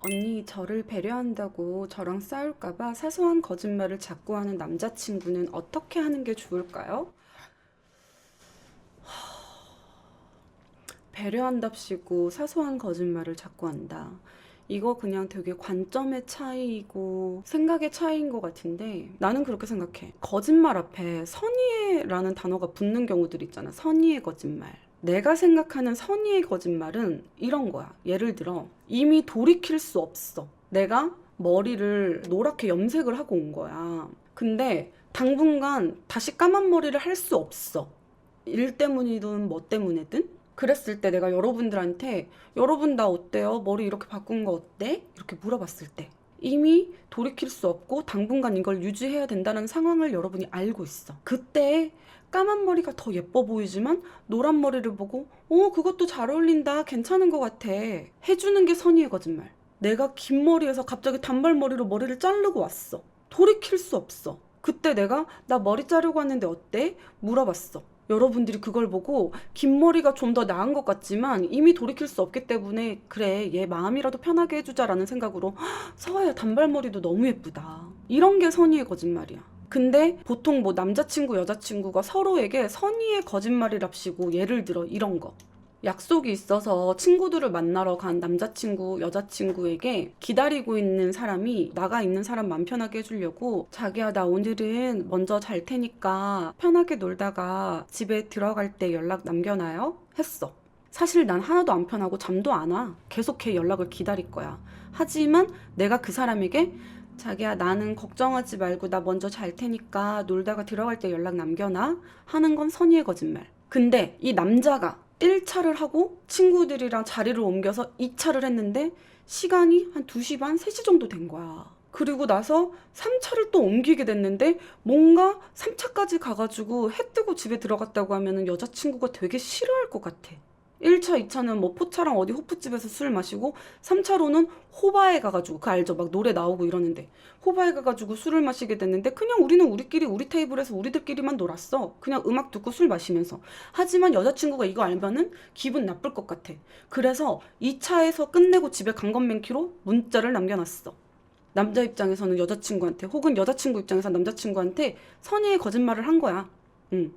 언니, 저를 배려한다고 저랑 싸울까봐 사소한 거짓말을 자꾸 하는 남자친구는 어떻게 하는 게 좋을까요? 배려한답시고 사소한 거짓말을 자꾸 한다. 이거 그냥 되게 관점의 차이이고 생각의 차이인 것 같은데 나는 그렇게 생각해. 거짓말 앞에 선의라는 단어가 붙는 경우들 있잖아. 선의의 거짓말. 내가 생각하는 선의의 거짓말은 이런 거야. 예를 들어 이미 돌이킬 수 없어. 내가 머리를 노랗게 염색을 하고 온 거야. 근데 당분간 다시 까만 머리를 할 수 없어. 일 때문이든 뭐 때문이든. 그랬을 때 내가 여러분들한테 여러분 나 어때요? 머리 이렇게 바꾼 거 어때? 이렇게 물어봤을 때 이미 돌이킬 수 없고 당분간 이걸 유지해야 된다는 상황을 여러분이 알고 있어. 그때 까만 머리가 더 예뻐 보이지만 노란 머리를 보고 그것도 잘 어울린다 괜찮은 것 같아 해주는 게 선의의 거짓말. 내가 긴 머리에서 갑자기 단발머리로 머리를 자르고 왔어. 돌이킬 수 없어. 그때 내가 나 머리 자르고 왔는데 어때? 물어봤어. 여러분들이 그걸 보고 긴 머리가 좀 더 나은 것 같지만 이미 돌이킬 수 없기 때문에 그래 얘 마음이라도 편하게 해주자라는 생각으로 서아야 단발머리도 너무 예쁘다. 이런 게 선의의 거짓말이야. 근데 보통 뭐 남자친구 여자친구가 서로에게 선의의 거짓말이랍시고 예를 들어 이런 거. 약속이 있어서 친구들을 만나러 간 남자친구, 여자친구에게 기다리고 있는 사람이 나가 있는 사람 맘 편하게 해주려고 자기야 나 오늘은 먼저 잘 테니까 편하게 놀다가 집에 들어갈 때 연락 남겨놔요? 했어. 사실 난 하나도 안 편하고 잠도 안 와. 계속 걔 연락을 기다릴 거야. 하지만 내가 그 사람에게 자기야 나는 걱정하지 말고 나 먼저 잘 테니까 놀다가 들어갈 때 연락 남겨놔 하는 건 선의의 거짓말. 근데 이 남자가 1차를 하고 친구들이랑 자리를 옮겨서 2차를 했는데 시간이 한 2시 반, 3시 정도 된 거야. 그리고 나서 3차를 또 옮기게 됐는데 뭔가 3차까지 가가지고 해 뜨고 집에 들어갔다고 하면은 여자친구가 되게 싫어할 것 같아. 1차, 2차는 뭐 포차랑 어디 호프집에서 술 마시고 3차로는 호바에 가가지고 그 알죠? 막 노래 나오고 이러는데 호바에 가가지고 술을 마시게 됐는데 그냥 우리는 우리끼리 우리 테이블에서 우리들끼리만 놀았어. 그냥 음악 듣고 술 마시면서. 하지만 여자친구가 이거 알면은 기분 나쁠 것 같아. 그래서 2차에서 끝내고 집에 간 건 맨키로 문자를 남겨놨어. 남자 입장에서는 여자친구한테 혹은 여자친구 입장에서 남자친구한테 선의의 거짓말을 한 거야. 응.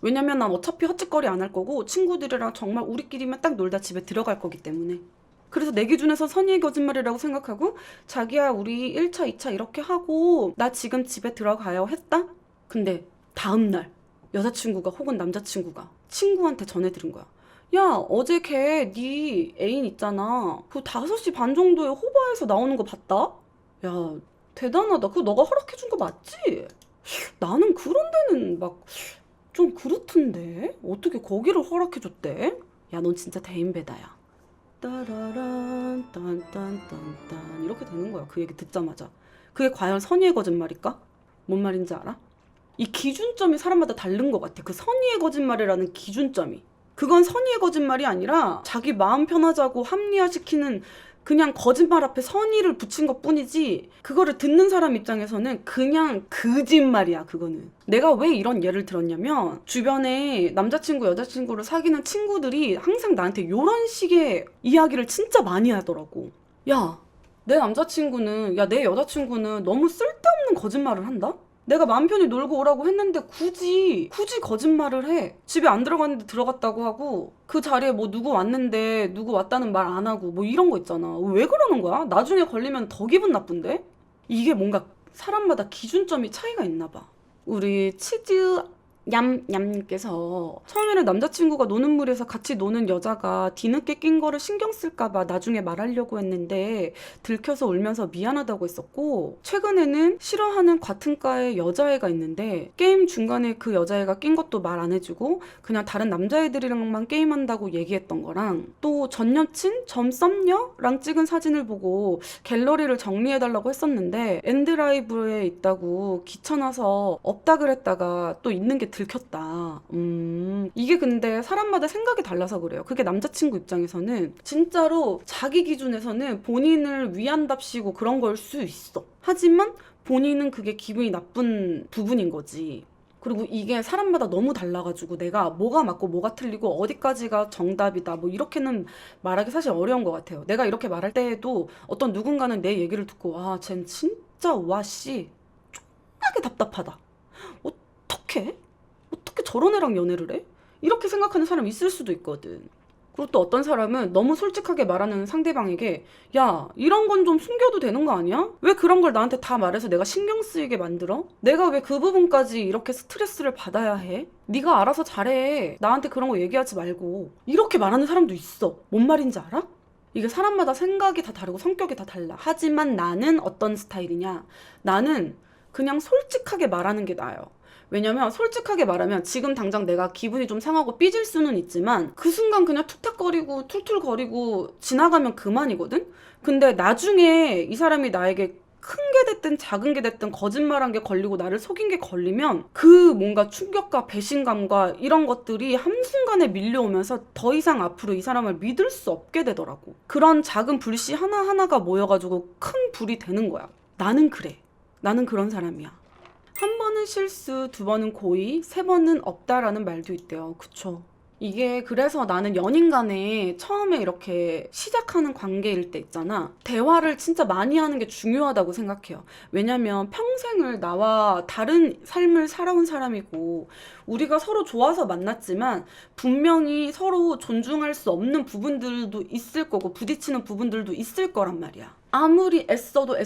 왜냐면 난 어차피 헛짓거리 안 할 거고 친구들이랑 정말 우리끼리만 딱 놀다 집에 들어갈 거기 때문에. 그래서 내 기준에서 선의의 거짓말이라고 생각하고 자기야 우리 1차, 2차 이렇게 하고 나 지금 집에 들어가요 했다? 근데 다음날 여자친구가 혹은 남자친구가 친구한테 전해 들은 거야. 야 어제 걔 네 애인 있잖아. 그 5시 반 정도에 호바에서 나오는 거 봤다? 야 대단하다. 그거 너가 허락해 준 거 맞지? 나는 그런 데는 막 좀 그렇던데? 어떻게 거기를 허락해줬대? 야, 넌 진짜 대인배다야. 따라란, 딴딴딴딴. 이렇게 되는 거야. 그 얘기 듣자마자. 그게 과연 선의의 거짓말일까? 뭔 말인지 알아? 이 기준점이 사람마다 다른 것 같아. 그 선의의 거짓말이라는 기준점이. 그건 선의의 거짓말이 아니라 자기 마음 편하자고 합리화시키는 그냥 거짓말 앞에 선의를 붙인 것 뿐이지 그거를 듣는 사람 입장에서는 그냥 거짓말이야. 그거는 내가 왜 이런 예를 들었냐면 주변에 남자친구 여자친구를 사귀는 친구들이 항상 나한테 이런 식의 이야기를 진짜 많이 하더라고. 야 내 남자친구는 내 여자친구는 너무 쓸데없는 거짓말을 한다? 내가 마음 편히 놀고 오라고 했는데 굳이 거짓말을 해. 집에 안 들어갔는데 들어갔다고 하고 그 자리에 뭐 누구 왔는데 누구 왔다는 말 안 하고 뭐 이런 거 있잖아. 왜 그러는 거야? 나중에 걸리면 더 기분 나쁜데? 이게 뭔가 사람마다 기준점이 차이가 있나 봐. 우리 치즈 냠냠님께서 처음에는 남자친구가 노는 물에서 같이 노는 여자가 뒤늦게 낀 거를 신경 쓸까봐 나중에 말하려고 했는데 들켜서 울면서 미안하다고 했었고, 최근에는 싫어하는 같은 과의 여자애가 있는데 게임 중간에 그 여자애가 낀 것도 말 안 해주고 그냥 다른 남자애들이랑만 게임한다고 얘기했던 거랑, 또 전 여친 썸녀랑 찍은 사진을 보고 갤러리를 정리해달라고 했었는데 엔드라이브에 있다고 귀찮아서 없다 그랬다가 또 있는 게 들켰다. 이게 근데 사람마다 생각이 달라서 그래요. 그게 남자친구 입장에서는 진짜로 자기 기준에서는 본인을 위한답시고 그런 걸 수 있어. 하지만 본인은 그게 기분이 나쁜 부분인 거지. 그리고 이게 사람마다 너무 달라가지고 내가 뭐가 맞고 뭐가 틀리고 어디까지가 정답이다 뭐 이렇게는 말하기 사실 어려운 것 같아요. 내가 이렇게 말할 때에도 어떤 누군가는 내 얘기를 듣고 와, 쟨 진짜 와씨 쫀하게 답답하다. 어떻게 저런 애랑 연애를 해? 이렇게 생각하는 사람 있을 수도 있거든. 그리고 또 어떤 사람은 너무 솔직하게 말하는 상대방에게 야, 이런 건 좀 숨겨도 되는 거 아니야? 왜 그런 걸 나한테 다 말해서 내가 신경 쓰이게 만들어? 내가 왜 그 부분까지 이렇게 스트레스를 받아야 해? 네가 알아서 잘해. 나한테 그런 거 얘기하지 말고. 이렇게 말하는 사람도 있어. 뭔 말인지 알아? 이게 사람마다 생각이 다 다르고 성격이 다 달라. 하지만 나는 어떤 스타일이냐? 나는 그냥 솔직하게 말하는 게 나아요. 왜냐면 솔직하게 말하면 지금 당장 내가 기분이 좀 상하고 삐질 수는 있지만 그 순간 그냥 툭탁거리고 툴툴거리고 지나가면 그만이거든? 근데 나중에 이 사람이 나에게 큰 게 됐든 작은 게 됐든 거짓말한 게 걸리고 나를 속인 게 걸리면 그 뭔가 충격과 배신감과 이런 것들이 한순간에 밀려오면서 더 이상 앞으로 이 사람을 믿을 수 없게 되더라고. 그런 작은 불씨 하나하나가 모여가지고 큰 불이 되는 거야. 나는 그래. 나는 그런 사람이야. 한 번은 실수, 두 번은 고의, 세 번은 없다라는 말도 있대요. 그쵸? 이게 그래서 나는 연인 간에 처음에 이렇게 시작하는 관계일 때 있잖아. 대화를 진짜 많이 하는 게 중요하다고 생각해요. 왜냐면 평생을 나와 다른 삶을 살아온 사람이고 우리가 서로 좋아서 만났지만 분명히 서로 존중할 수 없는 부분들도 있을 거고 부딪히는 부분들도 있을 거란 말이야. 아무리 애써도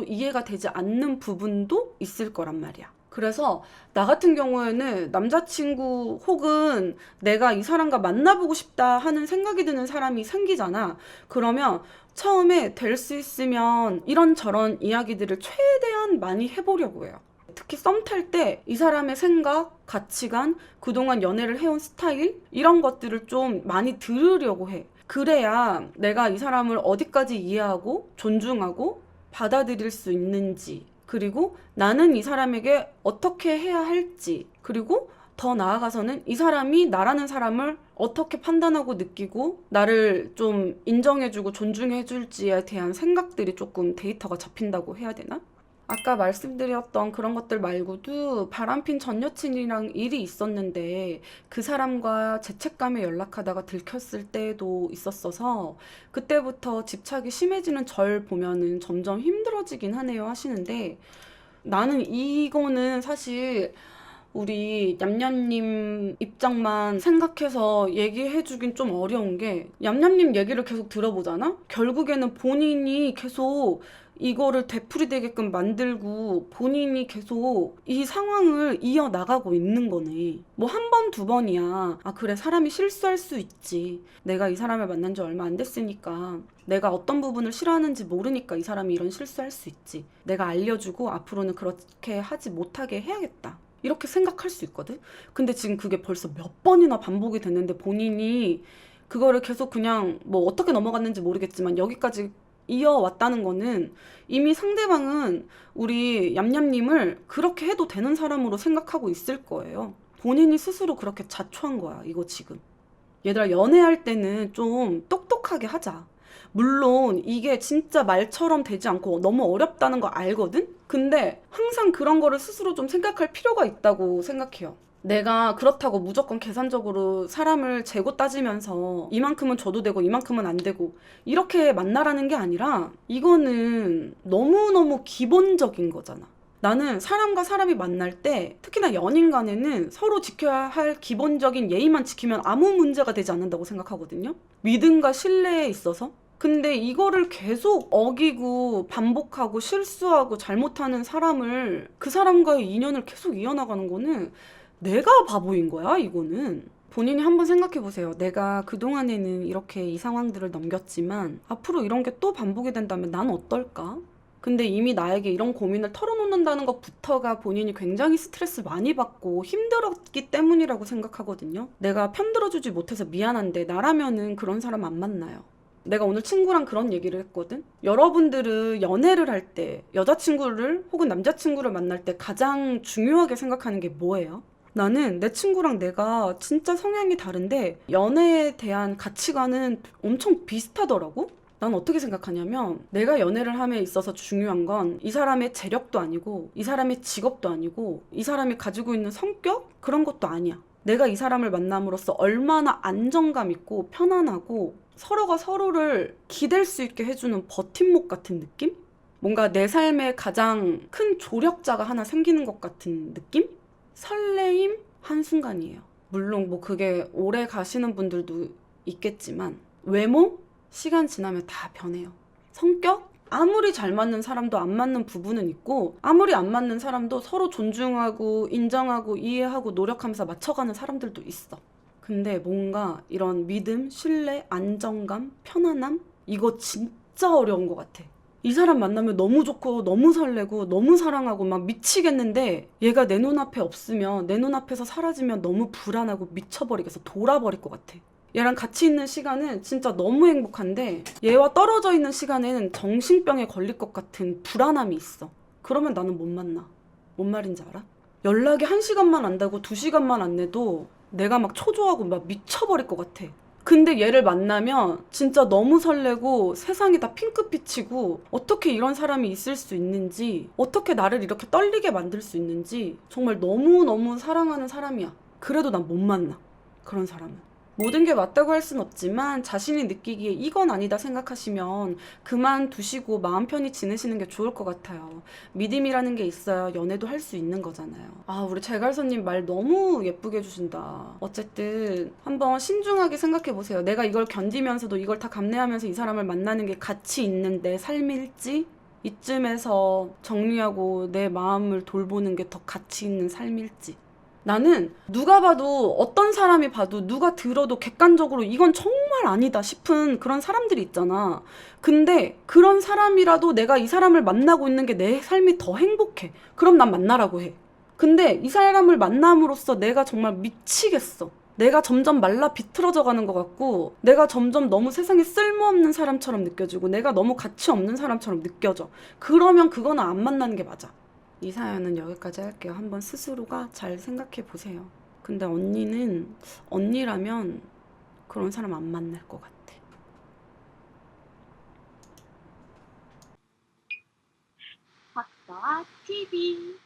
이해가 되지 않는 부분도 있을 거란 말이야. 그래서 나 같은 경우에는 남자친구 혹은 내가 이 사람과 만나보고 싶다 하는 생각이 드는 사람이 생기잖아. 그러면 처음에 될 수 있으면 이런저런 이야기들을 최대한 많이 해보려고 해요. 특히 썸 탈 때 이 사람의 생각, 가치관, 그동안 연애를 해온 스타일 이런 것들을 좀 많이 들으려고 해. 그래야 내가 이 사람을 어디까지 이해하고 존중하고 받아들일 수 있는지, 그리고 나는 이 사람에게 어떻게 해야 할지, 그리고 더 나아가서는 이 사람이 나라는 사람을 어떻게 판단하고 느끼고 나를 좀 인정해주고 존중해줄지에 대한 생각들이 조금 데이터가 잡힌다고 해야 되나? 아까 말씀드렸던 그런 것들 말고도 바람핀 전 여친이랑 일이 있었는데 그 사람과 죄책감에 연락하다가 들켰을 때도 있었어서 그때부터 집착이 심해지는 절 보면은 점점 힘들어지긴 하네요 하시는데, 나는 이거는 사실 우리 얌얌님 입장만 생각해서 얘기해주긴 좀 어려운 게, 얌얌님 얘기를 계속 들어보잖아? 결국에는 본인이 계속 이거를 되풀이되게끔 만들고 본인이 계속 이 상황을 이어나가고 있는 거네. 뭐 한 번, 두 번이야. 아, 그래, 사람이 실수할 수 있지. 내가 이 사람을 만난 지 얼마 안 됐으니까 내가 어떤 부분을 싫어하는지 모르니까 이 사람이 이런 실수할 수 있지. 내가 알려주고 앞으로는 그렇게 하지 못하게 해야겠다. 이렇게 생각할 수 있거든? 근데 지금 그게 벌써 몇 번이나 반복이 됐는데 본인이 그거를 계속 그냥 뭐 어떻게 넘어갔는지 모르겠지만 여기까지 이어왔다는 거는 이미 상대방은 우리 얌얌님을 그렇게 해도 되는 사람으로 생각하고 있을 거예요. 본인이 스스로 그렇게 자초한 거야, 이거 지금. 얘들아, 연애할 때는 좀 똑똑하게 하자. 물론 이게 진짜 말처럼 되지 않고 너무 어렵다는 거 알거든? 근데 항상 그런 거를 스스로 좀 생각할 필요가 있다고 생각해요. 내가 그렇다고 무조건 계산적으로 사람을 재고 따지면서 이만큼은 줘도 되고 이만큼은 안 되고 이렇게 만나라는 게 아니라 이거는 너무너무 기본적인 거잖아. 나는 사람과 사람이 만날 때 특히나 연인 간에는 서로 지켜야 할 기본적인 예의만 지키면 아무 문제가 되지 않는다고 생각하거든요. 믿음과 신뢰에 있어서. 근데 이거를 계속 어기고 반복하고 실수하고 잘못하는 사람을, 그 사람과의 인연을 계속 이어나가는 거는 내가 바보인 거야, 이거는. 본인이 한번 생각해 보세요. 내가 그동안에는 이렇게 이 상황들을 넘겼지만 앞으로 이런 게 또 반복이 된다면 난 어떨까? 근데 이미 나에게 이런 고민을 털어놓는다는 것부터가 본인이 굉장히 스트레스 많이 받고 힘들었기 때문이라고 생각하거든요. 내가 편들어주지 못해서 미안한데 나라면은 그런 사람 안 만나요. 내가 오늘 친구랑 그런 얘기를 했거든. 여러분들은 연애를 할 때 여자친구를 혹은 남자친구를 만날 때 가장 중요하게 생각하는 게 뭐예요? 나는 내 친구랑 내가 진짜 성향이 다른데 연애에 대한 가치관은 엄청 비슷하더라고. 난 어떻게 생각하냐면 내가 연애를 함에 있어서 중요한 건 이 사람의 재력도 아니고 이 사람의 직업도 아니고 이 사람이 가지고 있는 성격? 그런 것도 아니야. 내가 이 사람을 만남으로써 얼마나 안정감 있고 편안하고 서로가 서로를 기댈 수 있게 해주는 버팀목 같은 느낌? 뭔가 내 삶에 가장 큰 조력자가 하나 생기는 것 같은 느낌? 설레임 한순간이에요. 물론 뭐 그게 오래 가시는 분들도 있겠지만 외모? 시간 지나면 다 변해요. 성격? 아무리 잘 맞는 사람도 안 맞는 부분은 있고 아무리 안 맞는 사람도 서로 존중하고 인정하고 이해하고 노력하면서 맞춰가는 사람들도 있어. 근데 뭔가 이런 믿음, 신뢰, 안정감, 편안함? 이거 진짜 어려운 것 같아. 이 사람 만나면 너무 좋고 너무 설레고 너무 사랑하고 막 미치겠는데 얘가 내 눈앞에 없으면 내 눈앞에서 사라지면 너무 불안하고 미쳐버리겠어. 돌아버릴 것 같아. 얘랑 같이 있는 시간은 진짜 너무 행복한데 얘와 떨어져 있는 시간에는 정신병에 걸릴 것 같은 불안함이 있어. 그러면 나는 못 만나. 뭔 말인지 알아? 연락이 1시간만 안 되고 2시간만 안 돼도 내가 막 초조하고 막 미쳐버릴 것 같아. 근데 얘를 만나면 진짜 너무 설레고 세상이 다 핑크빛이고 어떻게 이런 사람이 있을 수 있는지 어떻게 나를 이렇게 떨리게 만들 수 있는지 정말 너무너무 사랑하는 사람이야. 그래도 난 못 만나. 그런 사람은. 모든 게 맞다고 할 순 없지만 자신이 느끼기에 이건 아니다 생각하시면 그만두시고 마음 편히 지내시는 게 좋을 것 같아요. 믿음이라는 게 있어야 연애도 할 수 있는 거잖아요. 아, 우리 제갈선님 말 너무 예쁘게 해주신다. 어쨌든 한번 신중하게 생각해 보세요. 내가 이걸 견디면서도 이걸 다 감내하면서 이 사람을 만나는 게 가치 있는 내 삶일지 이쯤에서 정리하고 내 마음을 돌보는 게 더 가치 있는 삶일지. 나는 누가 봐도 어떤 사람이 봐도 누가 들어도 객관적으로 이건 정말 아니다 싶은 그런 사람들이 있잖아. 근데 그런 사람이라도 내가 이 사람을 만나고 있는 게 내 삶이 더 행복해. 그럼 난 만나라고 해. 근데 이 사람을 만남으로써 내가 정말 미치겠어. 내가 점점 말라 비틀어져 가는 것 같고 내가 점점 너무 세상에 쓸모없는 사람처럼 느껴지고 내가 너무 가치 없는 사람처럼 느껴져. 그러면 그거는 안 만나는 게 맞아. 이 사연은 여기까지 할게요. 한번 스스로가 잘 생각해 보세요. 근데 언니는 언니라면 그런 사람 안 만날 것 같아. 박서아 TV